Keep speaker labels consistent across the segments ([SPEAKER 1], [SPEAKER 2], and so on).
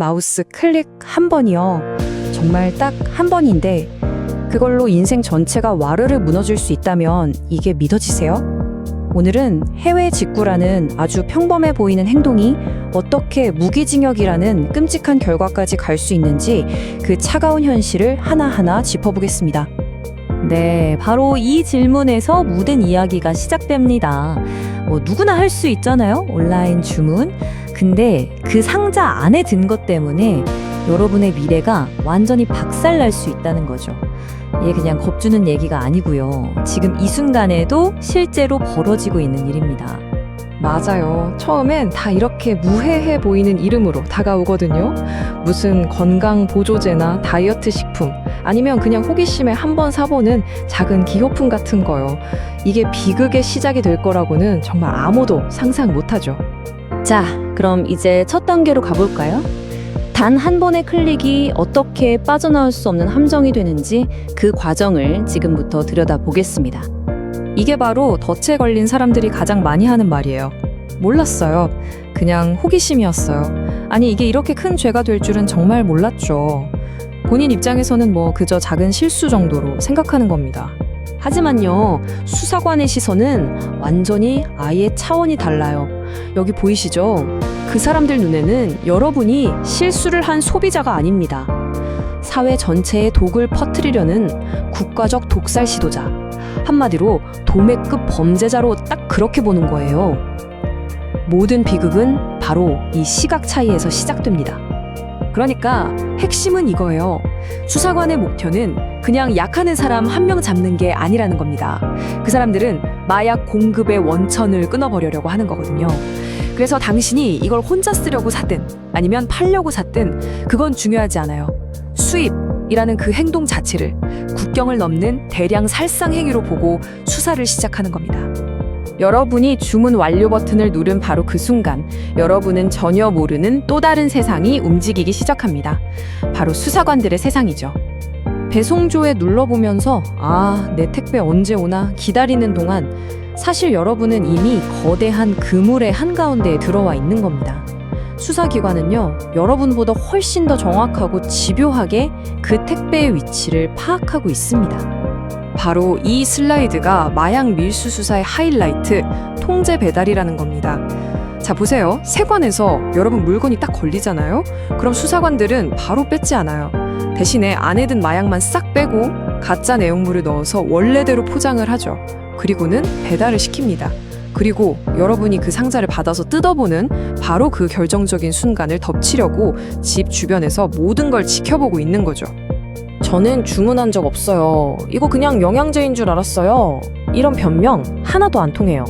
[SPEAKER 1] 마우스 클릭 한 번이요. 정말 딱 한 번인데 그걸로 인생 전체가 와르르 무너질 수 있다면 이게 믿어지세요? 오늘은 해외 직구라는 아주 평범해 보이는 행동이 어떻게 무기징역이라는 끔찍한 결과까지 갈 수 있는지 그 차가운 현실을 하나하나 짚어보겠습니다.
[SPEAKER 2] 네, 바로 이 질문에서 모든 이야기가 시작됩니다. 누구나 할 수 있잖아요. 온라인 주문. 근데 그 상자 안에 든 것 때문에 여러분의 미래가 완전히 박살날 수 있다는 거죠. 이게 그냥 겁주는 얘기가 아니고요. 지금 이 순간에도 실제로 벌어지고 있는 일입니다.
[SPEAKER 3] 맞아요. 처음엔 다 이렇게 무해해 보이는 이름으로 다가오거든요. 무슨 건강 보조제나 다이어트 식품, 아니면 그냥 호기심에 한번 사보는 작은 기호품 같은 거요. 이게 비극의 시작이 될 거라고는 정말 아무도 상상 못하죠.
[SPEAKER 2] 자, 그럼 이제 첫 단계로 가볼까요? 단 한 번의 클릭이 어떻게 빠져나올 수 없는 함정이 되는지 그 과정을 지금부터 들여다보겠습니다.
[SPEAKER 1] 이게 바로 덫에 걸린 사람들이 가장 많이 하는 말이에요. 몰랐어요. 그냥 호기심이었어요. 아니, 이게 이렇게 큰 죄가 될 줄은 정말 몰랐죠. 본인 입장에서는 그저 작은 실수 정도로 생각하는 겁니다. 하지만요, 수사관의 시선은 완전히 아예 차원이 달라요. 여기 보이시죠? 그 사람들 눈에는 여러분이 실수를 한 소비자가 아닙니다. 사회 전체에 독을 퍼뜨리려는 국가적 독살 시도자. 한마디로 도매급 범죄자로 딱 그렇게 보는 거예요. 모든 비극은 바로 이 시각 차이에서 시작됩니다. 그러니까 핵심은 이거예요. 수사관의 목표는 그냥 약하는 사람 한 명 잡는 게 아니라는 겁니다. 그 사람들은 마약 공급의 원천을 끊어버리려고 하는 거거든요. 그래서 당신이 이걸 혼자 쓰려고 샀든 아니면 팔려고 샀든 그건 중요하지 않아요. 수입이라는 그 행동 자체를 국경을 넘는 대량 살상 행위로 보고 수사를 시작하는 겁니다. 여러분이 주문 완료 버튼을 누른 바로 그 순간 여러분은 전혀 모르는 또 다른 세상이 움직이기 시작합니다. 바로 수사관들의 세상이죠. 배송조에 눌러보면서 내 택배 언제 오나 기다리는 동안 사실 여러분은 이미 거대한 그물의 한가운데에 들어와 있는 겁니다. 수사기관은요, 여러분보다 훨씬 더 정확하고 집요하게 그 택배의 위치를 파악하고 있습니다. 바로 이 슬라이드가 마약 밀수 수사의 하이라이트, 통제 배달이라는 겁니다. 자, 보세요. 세관에서 여러분 물건이 딱 걸리잖아요? 그럼 수사관들은 바로 뺏지 않아요. 대신에 안에 든 마약만 싹 빼고 가짜 내용물을 넣어서 원래대로 포장을 하죠. 그리고는 배달을 시킵니다. 그리고 여러분이 그 상자를 받아서 뜯어보는 바로 그 결정적인 순간을 덮치려고 집 주변에서 모든 걸 지켜보고 있는 거죠. 저는 주문한 적 없어요. 이거 그냥 영양제인 줄 알았어요. 이런 변명 하나도 안 통해요.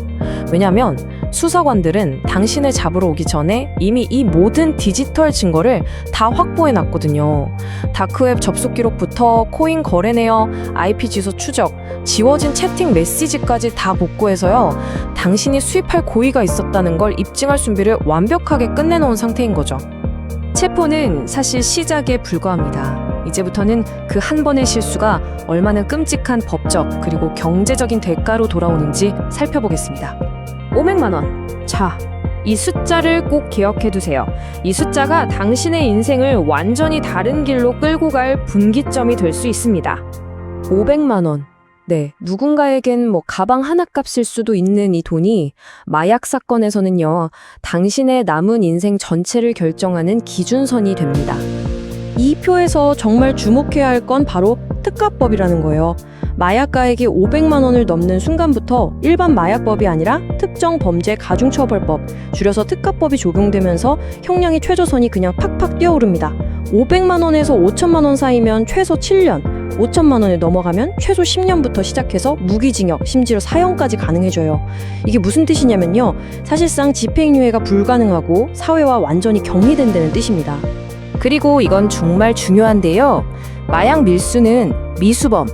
[SPEAKER 1] 왜냐면 수사관들은 당신을 잡으러 오기 전에 이미 이 모든 디지털 증거를 다 확보해 놨거든요. 다크웹 접속 기록부터 코인 거래 내역, IP 주소 추적, 지워진 채팅 메시지까지 다 복구해서요. 당신이 수입할 고의가 있었다는 걸 입증할 준비를 완벽하게 끝내놓은 상태인 거죠. 체포는 사실 시작에 불과합니다. 이제부터는 그 한 번의 실수가 얼마나 끔찍한 법적 그리고 경제적인 대가로 돌아오는지 살펴보겠습니다. 500만 원. 자, 이 숫자를 꼭 기억해 두세요. 이 숫자가 당신의 인생을 완전히 다른 길로 끌고 갈 분기점이 될 수 있습니다. 500만 원. 네, 누군가에겐 가방 하나 값일 수도 있는 이 돈이 마약 사건에서는요, 당신의 남은 인생 전체를 결정하는 기준선이 됩니다. 이 표에서 정말 주목해야 할 건 바로 특가법이라는 거예요. 마약가에게 500만 원을 넘는 순간부터 일반 마약법이 아니라 특정 범죄 가중처벌법, 줄여서 특가법이 적용되면서 형량의 최저선이 그냥 팍팍 뛰어오릅니다. 500만 원에서 5천만 원 사이면 최소 7년, 5천만 원을 넘어가면 최소 10년부터 시작해서 무기징역, 심지어 사형까지 가능해져요. 이게 무슨 뜻이냐면요, 사실상 집행유예가 불가능하고 사회와 완전히 격리된다는 뜻입니다. 그리고 이건 정말 중요한데요. 마약 밀수는 미수범,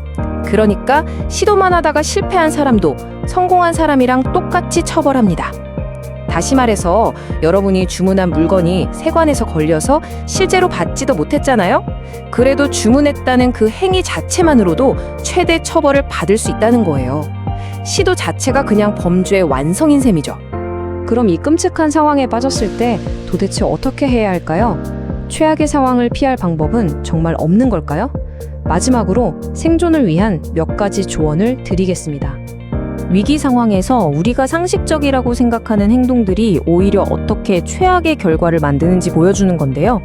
[SPEAKER 1] 그러니까 시도만 하다가 실패한 사람도 성공한 사람이랑 똑같이 처벌합니다. 다시 말해서 여러분이 주문한 물건이 세관에서 걸려서 실제로 받지도 못했잖아요? 그래도 주문했다는 그 행위 자체만으로도 최대 처벌을 받을 수 있다는 거예요. 시도 자체가 그냥 범죄의 완성인 셈이죠. 그럼 이 끔찍한 상황에 빠졌을 때 도대체 어떻게 해야 할까요?
[SPEAKER 3] 최악의 상황을 피할 방법은 정말 없는 걸까요? 마지막으로 생존을 위한 몇 가지 조언을 드리겠습니다.
[SPEAKER 2] 위기 상황에서 우리가 상식적이라고 생각하는 행동들이 오히려 어떻게 최악의 결과를 만드는지 보여주는 건데요.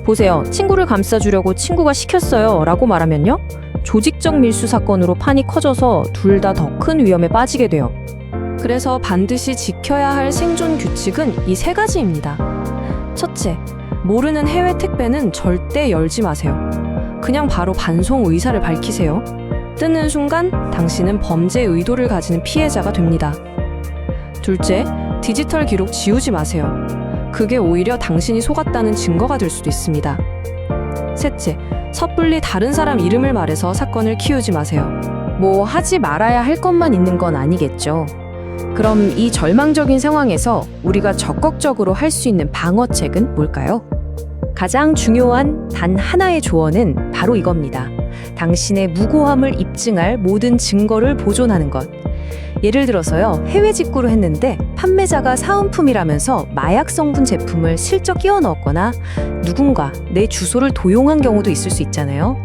[SPEAKER 2] 보세요. 친구를 감싸주려고 친구가 시켰어요 라고 말하면요. 조직적 밀수 사건으로 판이 커져서 둘 다 더 큰 위험에 빠지게 돼요.
[SPEAKER 3] 그래서 반드시 지켜야 할 생존 규칙은 이 3가지입니다. 첫째, 모르는 해외 택배는 절대 열지 마세요. 그냥 바로 반송 의사를 밝히세요. 뜯는 순간 당신은 범죄 의도를 가지는 피해자가 됩니다. 둘째, 디지털 기록 지우지 마세요. 그게 오히려 당신이 속았다는 증거가 될 수도 있습니다. 셋째, 섣불리 다른 사람 이름을 말해서 사건을 키우지 마세요. 뭐 하지 말아야 할 것만 있는 건 아니겠죠. 그럼 이 절망적인 상황에서 우리가 적극적으로 할 수 있는 방어책은 뭘까요?
[SPEAKER 2] 가장 중요한 단 하나의 조언은 바로 이겁니다. 당신의 무고함을 입증할 모든 증거를 보존하는 것. 예를 들어서요, 해외 직구를 했는데 판매자가 사은품이라면서 마약 성분 제품을 슬쩍 끼워 넣었거나 누군가 내 주소를 도용한 경우도 있을 수 있잖아요.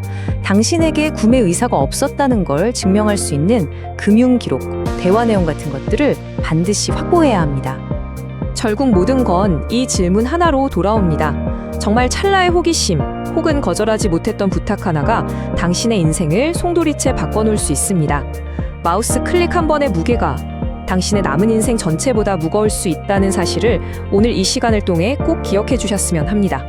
[SPEAKER 2] 당신에게 구매 의사가 없었다는 걸 증명할 수 있는 금융 기록, 대화 내용 같은 것들을 반드시 확보해야 합니다.
[SPEAKER 3] 결국 모든 건 이 질문 하나로 돌아옵니다. 정말 찰나의 호기심 혹은 거절하지 못했던 부탁 하나가 당신의 인생을 송두리째 바꿔놓을 수 있습니다. 마우스 클릭 한 번의 무게가 당신의 남은 인생 전체보다 무거울 수 있다는 사실을 오늘 이 시간을 통해 꼭 기억해 주셨으면 합니다.